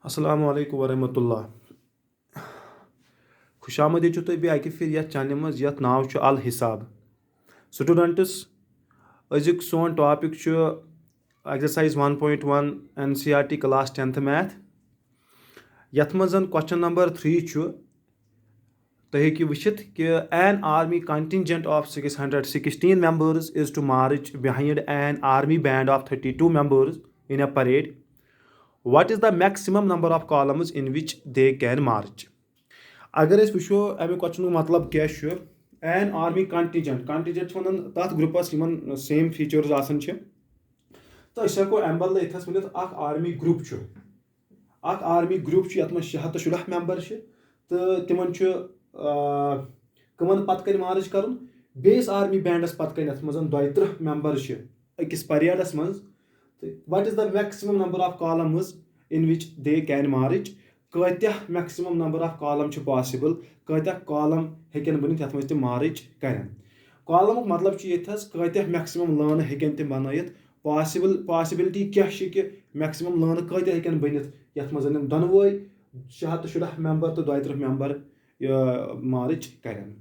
अस्सलामु अलैकुम वरहमतुल्लाह। खुश आमदीद तुम बे अकि फिर यथ चैनल मज यथ नाव छु अल हिसाब। स्टूडेंट्स, अजुक सोन टॉपिक छु exercise 1.1 NCERT class 10th math. यथ मजन क्वेश्चन नंबर 3 छु। तुम हेकि वचित कि an army contingent of 616 members is to march behind an army band of 32 members in a parade. What is the maximum number of columns in which they can march? अगर अस वो अमे question मतलब क्या an army contingent one तथ groups same features आसान तो हको अमे बदल इथस वन आर्मी ग्रुप यथ मे 616 मेंबर तो तिमन कमन पत कन मार्च कर बेस आर्मी बैंडस पत कन 32 मेंबर अकिस परेडस मज। What is the maximum number of columns in which they can march? कत्या maximum number of column possible, कत्या कॉलम हेकन बनित यथ मज मार्च करन। कॉलम मतलब कत्या मैक्सिमम लान हेकन तम बनत, पॉसिबिलिटी क्या कि मैक्सिमम लान कत्या हेकन बनित यथ मज दोनवे 616 मेंबर तो 32 मेंबर मार्च करन।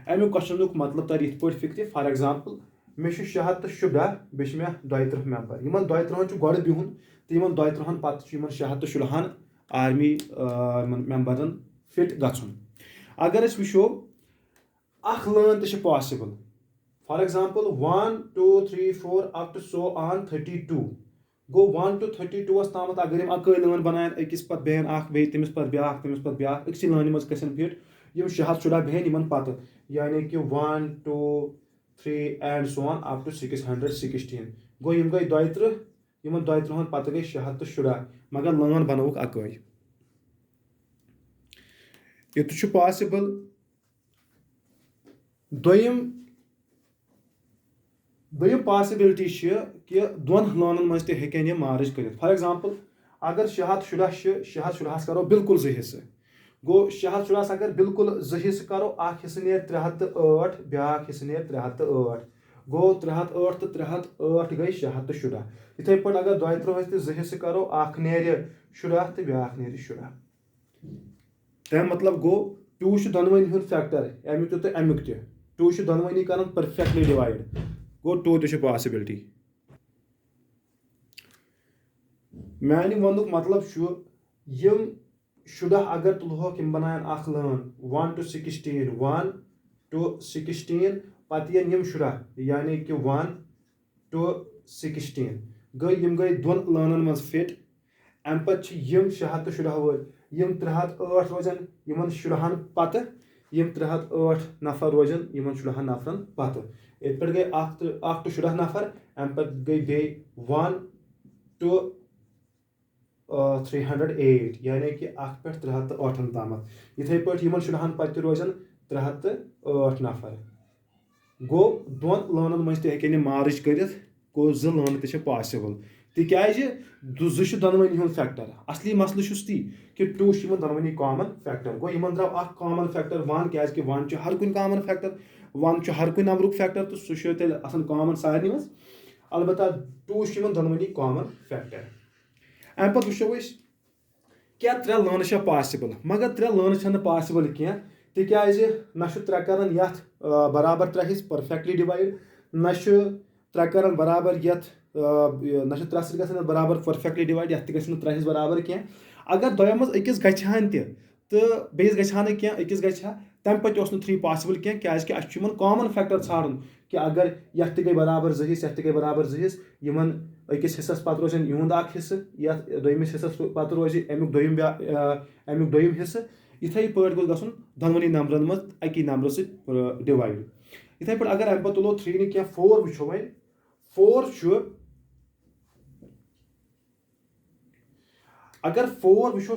अमुक क्वेश्चन मतलब तर इत फिक्र। फॉर एग्जाम्पल मे 616 बे 32 मेंबर, इन 32 गो बिहुन तो इन 32 पत 616 आर्मी मेंबरन फिट गन। अगर अस वो अख लान तो possible. For example 1 2 3 4 up to so on 32 गो 1 to 32 ताम अगर हम अक लान बनान अकिस पत बेहन बे तमिस पत ब्या अक्सी लान मज गसन फिट यम 616 बेहन इन पत, यानी कि 1 2 3 and so on up to 616 गो यम गई 32 इन 32 पत गई 616 मगर लान बनवुक अक। यह पॉसिबल। दोयम पॉसिबिलिटी कि दोन लानन मज हेकन यह मार्च कर। फॉर एग्जाम्पल अगर 616 करो बिल्कुल जो हिस्से गो 616 अगर बिल्कुल जो हिस्से करो अख हिस्से नेर 308 ब्या हिस्से नेर 308 गो 308 तो 308 गई 616। इथे पे अगर 32 जो हिस्से करो अख नेर 10 तो ब्या नेर 10। तम मतलब गो 2 दोनवनी हुंद फैक्टर अमुक तो अमुक 2 दोनवनी कर परफेक्टली डिवाइड गो 2 तो पॉसिबिलिटी। मानी वनुक मतलब यम 10 अगर तुलहोक यम बनान अख लान 1 to 16 1 to 16 पत यम 10 यानी कि 1 to 16 गई यम गई दोन लानन मज फिट। अम पत यम 616 वल यम 308 रोजन यमन 10 पत यम 308 नफर रोजन यमन 10 नफरन पत। ये पे गई 8 to 10 नफर अम पत गई बे 1 to 308 यानी कि 8 पे 308 ताम। इथे पे यमन 10 पत रोजन 308 नफर गो दोन लानन मज हेकन मार्च कर गो 2 लान तो पॉसिबल तिकाज 2 दोनवनी हुंद फैक्टर। असली मसल ती कि 2 दोनवनी कॉमन फैक्टर गो इन द्राव अख कॉमन फैक्टर 1 क्या 1 हर कुन कॉमन फैक्टर 1 हर कुन नंबरुक फैक्टर तो सह तेल कॉमन सारे मज। अलबत्ता 2 दोनवनी कॉमन फैक्टर। अम पे वो क्या 3 लान पॉसिबल, मगर 3 लान पॉसिबल कह तिकाज ना 3 करन यथ बराबर 3 हिस्स परफेक्टली डिवाइड ना 3 करन बराबर यथ ना 3 सत बराबर परफेक्टली डिवाइड यथ तह 3 हिस्स बराबर कह। अगर दोयो मज अकिस गछान तो बेस गछा कह अकिस गछा तम पे 3 पॉसिबल कह क्या कॉमन फैक्टर ाड़न कि अगर यथ गई बराबर 2 हिस्स यथ गई बराबर 2 हिस्स यमन अकिस हिस्सस पत रोजन इहुंद अख हिस्स यथ दोयमिस हिस्सस पत रोज अमुक दोयम हिस्स। इथे पे गोस गसन दोनवनी नंबरन मज अकी नंबर सहित डिवाइड। इथे पे अगर अम पे तुलो 3 नि क्या 4 वो वो 4 अगर 4 वो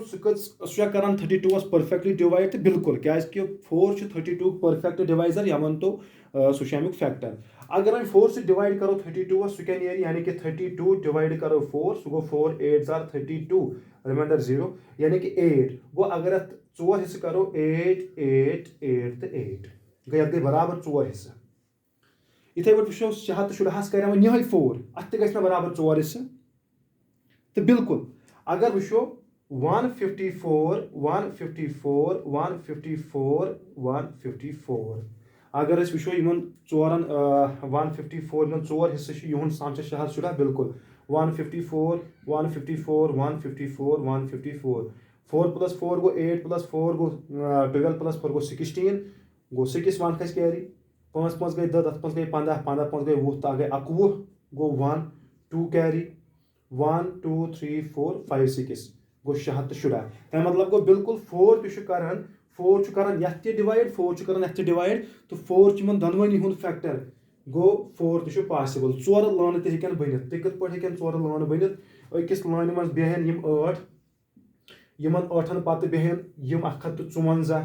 सह कर 32 परफेक्टली डिवाइड तो बिल्कुल क्या 4 32 परफेक्ट डिवाइजर यमन तो सह अमुक फैक्टर। अगर हम 4 से डिवाइड करो 32 सह क्या यानी कि 32 डिवाइड करो 4 सह गो 4 8 are 32 रिमाइंडर 0 यानी कि 8 गो अगर 4 हिस्से करो 8 8 8 तो 8 गई बराबर 4 हिस्से। इथे पे वो 616 कर यह 4 अत बराबर 4 हिस्से तो बिल्कुल। अगर वो 154 154 154 154 अगर अस वुचो यमन चोरन 154 यमन चोर हिस्से युहन साम शहर शुरा बिल्कुल 154 154 154 154 4 + 4 गो 8 + 4 गो 12 + 4 गो 16 गो 6 1 खस कैरी 5 5 गई 10 10 गई 15 15 5 गई 20 ता गई 21 गो 1 2 कैरी 1 2 3 4 5 6 गो 600 तमें मतलब गो बिल्कुल 4 तु करान 4 करान यथ डिवाइड 4 करान यथ डिवाइड तो 4 दोनवनी हुंद फैक्टर गो 4 तु पॉसिबल चोर लान तक बनित तो कत पे चोर लान बनित अकिस लान मज बेहन 8 यमन 8 पत बेहन 154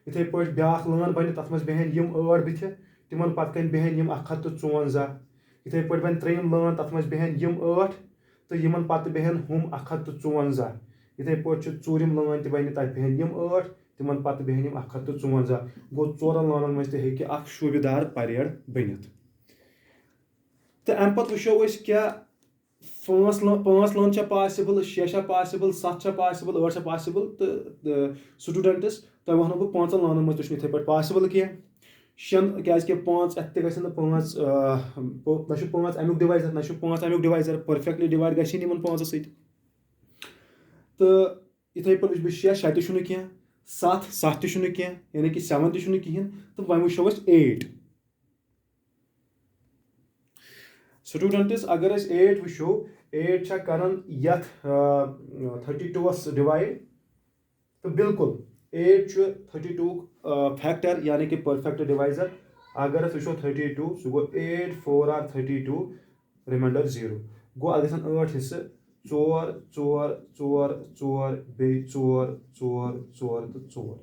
इथे पे ब्या लान बन तथ मज बेहन 8 बिथ तिमन पत कन बेहन 154 इथे पे बन त्रेम लान तथ मज बेहन 8 तो यमन पत बेहन हम 154 इथे पे चूरिम लान त बन तथ बेहन 8 तिमन पत बेहन 154 गो 4 लानन मज ते शोबेदार परेड बनित तो अम पत वुचो क्या 5 लान पॉसिबल 6 पॉसिबल 7 पॉसिबल 8 पॉसिबल तो स्टूडेंट्स तुम वनो बह 5 लानन मज इथे पे पॉसिबल कह 6 क्या 5 अत गि 5 ना 5 अमुक डिवाइजर ना 5 अमुक डिवाइजर परफेक्टली डिवाइड गि 5 सत तो इथे पे वुच 6 6 तो कह 7 7 तो कह यानी कि 7 तो कहें तो वह वुचो 8 स्टूडेंट्स अगर 8 वुचो 8 करान यथ 32 डिवाइड तो बिल्कुल 8 32 फैक्टर यानी कि परफेक्ट डिवाइजर अगर वुचो 32 सह गो 8 4 आर 32 रिमाइंडर 0 गो अ 8 हिस्से 4 4 4 4 बे 4 4 4 तो 4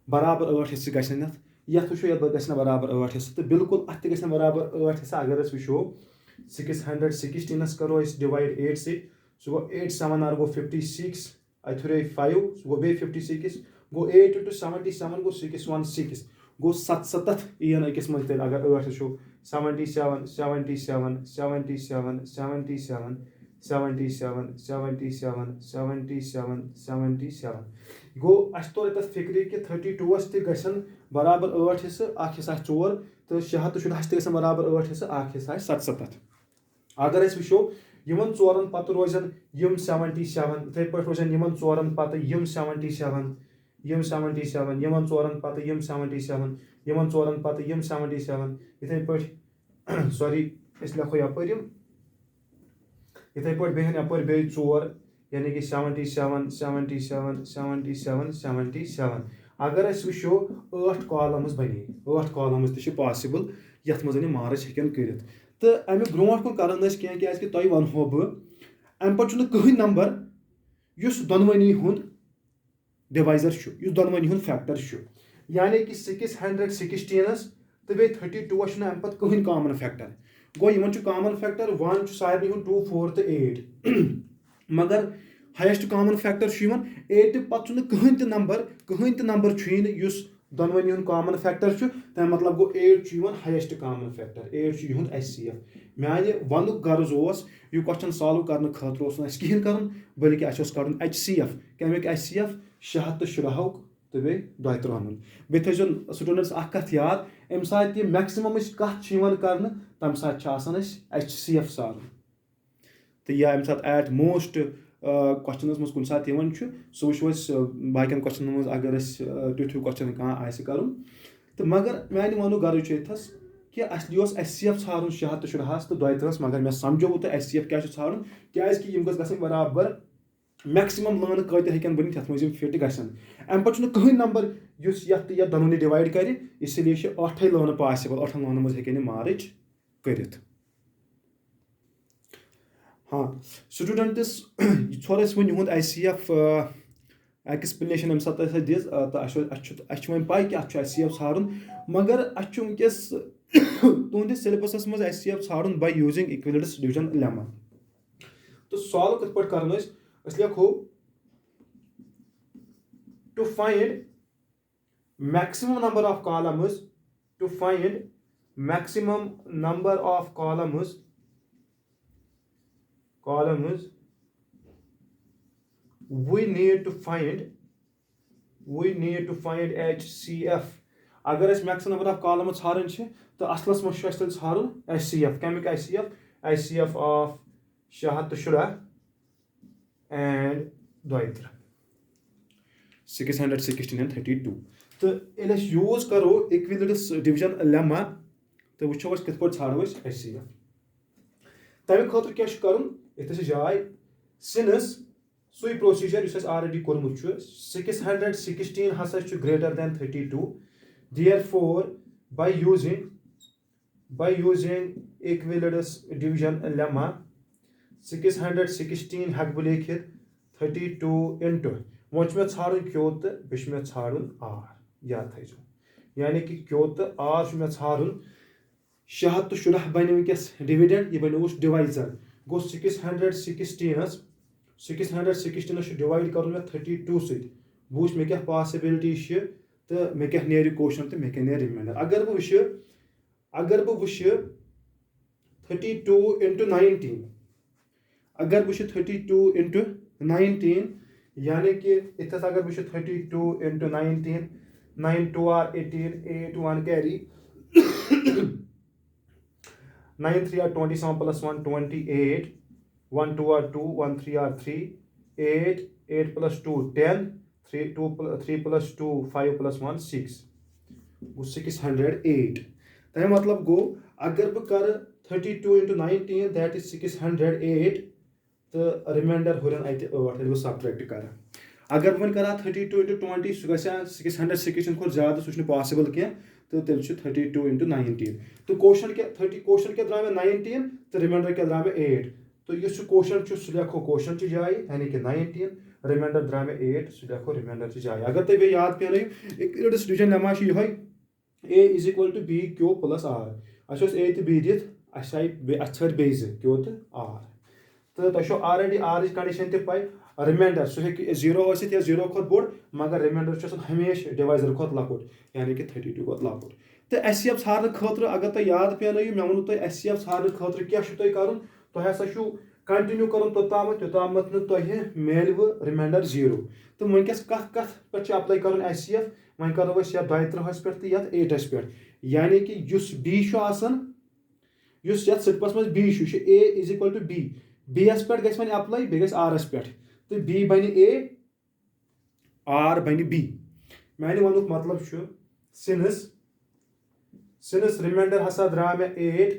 बराबर 8 हिस्से गन यथ वुचो ये गन बराबर 8 हिस्से तो बिल्कुल अत गन बराबर 8 हिस्से अगर वुचो 616 करो डिवाइड 8 सह गो 8 7 आर गो 56 अत हुए 5 सह गो बे 56 गो 8 × 77 गो 616 गो 77 यन अकिस मज तेल अगर 8 वुचो 77 77 77 77 77 77 77 77 गो अस तोर तथ फिक्र कि 32 तन बराबर 8 हिस्से हिस्सा 4 तो 600 बराबर 8 हिस्से हिस्सा 77 अगर वुचो यमन चोरन पत रोजन 77 इथे पे रोजन यमन चोरन पत 77 77 यमन चोरन पत 77 यमन चोरन पत 77 इथे पे सॉरी लिखो यपर इथे पे बेहन यपर बे 4 यानी कि 77 77 77 77 अगर वुचो 8 कॉलम्स बने 8 कॉलम्स तो पॉसिबल यथ मज मार्च हेकन कर तो अमे ब्रोट कुन कर क्या तुम वनो बह अम पे कहीं नंबर उस दोनवनी हुंद डिवाइजर दोनवनी हुंद फैक्टर यानी कि 616 तो बे 32 अम पे कहीं common factor go in common factor 1 सारे हुंद 2 4 तो 8 मगर हाइस्ट कॉमन फैक्टर 8 पे कहीं नंबर दोनवनी हुंद कॉमन फैक्टर तमें मतलब गो 8 हाइस्ट कॉमन फैक्टर 8 युहद HCF माने वन गर्ज यह क्वेश्चन सॉल्व करने खतर कहें कर बल्कि कड़ HCF कमिक HCF 613 तो बे 32 बे थो स्टूडेंट्स कत याद अम सात मैक्सिमम कत कर तम सात HCF सॉल्व तो या अम सात एट मोस्ट क्वेश्चन मज कुन सात सह वो बाकी क्वेश्चन मज अगर तुथु क्वेश्चन कह कर तो मगर मान वनु गर्ज यथस कि अस HCF ान 613 तो 32 मगर मे समझो तो HCF क्या ान क्या गई बराबर मैक्सिमम लान कत हेकन बन ये मज फिट गन अम पे कहीं नंबर ये दोनों डिवाइड कर इसलिए 8 लान पॉसिबल 8 लान मज हेकन मार्च कर हाँ स्टूडेंट्स थोड़ा वन युहद HCF एक्सप्लेनेशन अम सात दिज तो वो पाई कि HCF ान मगर वनकस तुंदिस सिलेबस मज HCF ान by using equilateral division lemma तो सॉल्व कत पे कर लिखो to find maximum number of columns to find maximum number of columns we need to find HCF. अगर अस मैक्सिमम नंबर ऑफ कॉलम ठारन तो असलस मज तेल ठारन HCF कमिक HCF ऑफ 610 and 23 616 and 32 तो ये यूज करो इक्विलेटरल डिवीजन लेमा तो वो कत पे ठारो HCF तमें खतर क्या कर जाए सिंस सू प्रोसीजर ऑलरेडी कोर्मुत 616 हसा greater than 32 therefore by using equivalence division lemma 616 हक बह लिखित 32 into वो मे ठारन क्यो तो मे ठारन R याद थो यानी कि क्यो तो R मे ठारन 610 बन वस डिविडेंड यह बन डिवाइजर गो 616 डिवाइड कर 32 सत वुच मे क्या पॉसिबिलिटी तो मे क्या नेर क्वेश्चन तो मे क्या नेर रिमाइंडर अगर बह वुच 32 into 19 अगर वुच 32 into 19 यानी कि इतस अगर वुच 32 into 19 9 2 are 18 8 1 carry 9 3 are 27 plus 1 28 1 2 are 2 1 3 are 3 8 8 plus 2 10 3 plus 2 5 plus 1 6 608 तमें मतलब गो अगर बह कर 32 into 19 that is 608 तो रिमाइंडर हुरन अत 8 बह सब्ट्रैक्ट कर अगर बह कर 32 into 20 सह 616 खुद ज्यादा सह पॉसिबल क्या तो तेल 32 into 19 तो क्वेश्चन क्या द्राव 19 तो रिमाइंडर क्या द्राव 8 तो इस क्वेश्चन सह लिखो क्वेश्चन ची जाए यानी कि 19 रिमाइंडर द्राव 8 सह लिखो रिमाइंडर ची जाए अगर तुम याद पे डिवीजन लेमा यह A is equal to B Q plus R us A तो B दित छड़ बे Q तो R तो तुम ऑलरेडी R कंडीशन ते पाई रिमाइंडर सह 0 या 0 खुद बोड़ मगर रिमाइंडर हमेशा डिवाइजर खुद लकुट यानी कि 32 खुद लकुट तो HCF ठारन खतर अगर तुम याद पे मे वो तुम HCF ठारन खतर क्या कर तुम हसा कंटिन्यू कर तोतामत मेल रिमाइंडर 0 तो वनकस कत पे अप्लाई कर HCF वन करो 32 पे तो 8 पे यानी कि B सिटपस मज B A is equal to B Bs पे गस वन अप्लाई बे गस Rs पे तो B बन A R बन B माने वनुक मतलब सिंस रिमाइंडर हसा द्रा मे 8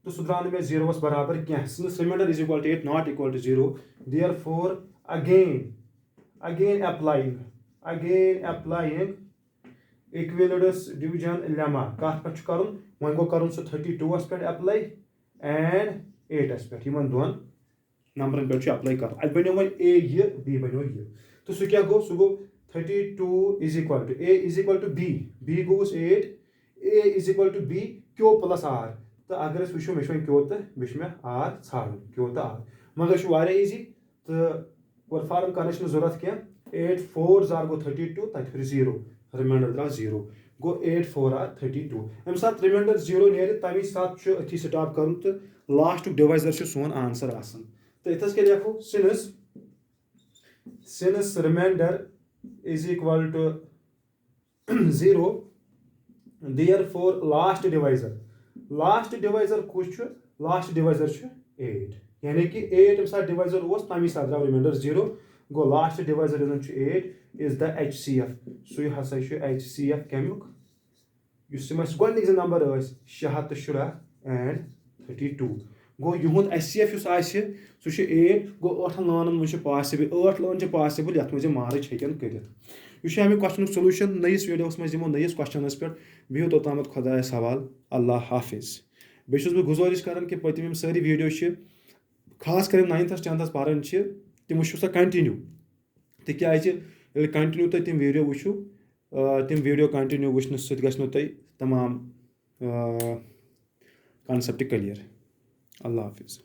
तो सह द्राव मे 0 बराबर क्या since remainder is equal to 8 not equal to 0 therefore again applying equivalence division lemma कत पे कर वन गो कर 32 पे अप्लाई एंड 8 पे इन दोन नंबर पे अप्लाई कर अत बनो वन A यह B बनो यह तो सह क्या गो 32 is equal to A is equal to B goes 8 A is equal to B Q plus R तो अगर वो मे क्यो तो मे R ठान क्यो तो R मगर इजी तो फॉर्म कर जरूरत क्या 8 4 जार गो 32 तथ 0 रिमाइंडर द्रा 0 गो 8 4 आर 32 अम सात रिमाइंडर 0 नेर तमी सात अथी स्टॉप कर तो लास्ट डिवाइजर सोन आंसर आसान तो इतस क्या लिखो since remainder is equal to 0 therefore last divisor कुछ लास्ट डिवाइजर 8 यानी कि 8 सात डिवाइजर तमी सात द्राव रिमाइंडर 0 गो last divisor 8 is the HCF सो यह हसा HCF कमुक गोनिक नंबर 610 and 32 गो युद HCF सह 8 गो 8 लान पॉसिबल 8 लान पॉसिबल ये मज मार्च हेकन कर यह अमिक क्वेश्चन सोल्यूशन नईस वीडियोस मज दिमो नईस क्वेश्चनस पे बिहु तोतामत खुदायस हवाल अल्लाह हाफिज बे गुजारिश कर कि पतम सारी वीडियो खास कर 9th 10th पारान तम वो सा कंटिन्यू तिज कंटिन्यू तुम तम वीडियो वो तम वीडियो कंटिन्यू वुचन सह तमाम कॉन्सेप्ट क्लियर अल्लाह हाफिज।